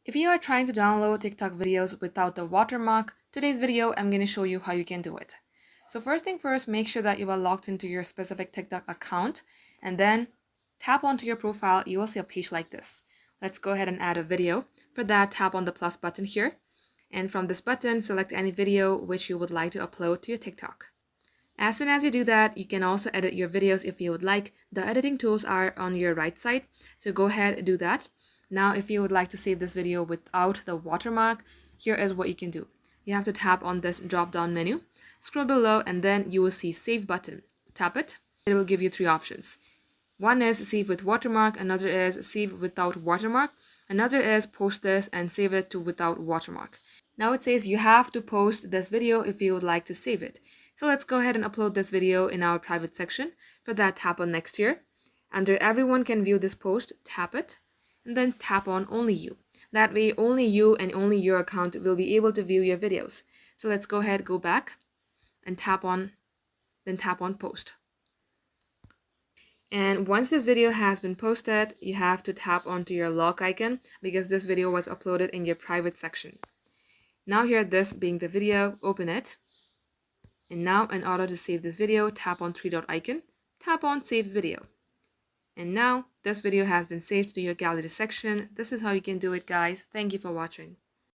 If you are trying to download TikTok videos without the watermark, today's video I'm going to show you how you can do it. So first thing first, make sure that you are logged into your specific TikTok account and then tap onto your profile. You will see a page like this. Let's go ahead and add a video. For that, tap on the plus button here. And from this button, select any video which you would like to upload to your TikTok. As soon as you do that, you can also edit your videos if you would like. The editing tools are on your right side, so go ahead and do that. Now, if you would like to save this video without the watermark, here is what you can do. You have to tap on this drop-down menu, scroll below, and then you will see Save button. Tap it. It will give you three options. One is Save with watermark, another is Save without watermark, another is Post this and save it to without watermark. Now it says you have to post this video if you would like to save it. So let's go ahead and upload this video in our private section. For that, tap on Next here. Under Everyone can view this post, tap it, and then tap on Only You. That way, only you and only your account will be able to view your videos. So let's go ahead, go back, and tap on Post. And once this video has been posted, you have to tap onto your lock icon because this video was uploaded in your private section. Now here, this being the video, open it. And now in order to save this video, tap on three dot icon, tap on Save Video. And now this video has been saved to your gallery section. This is how you can do it, guys. Thank you for watching.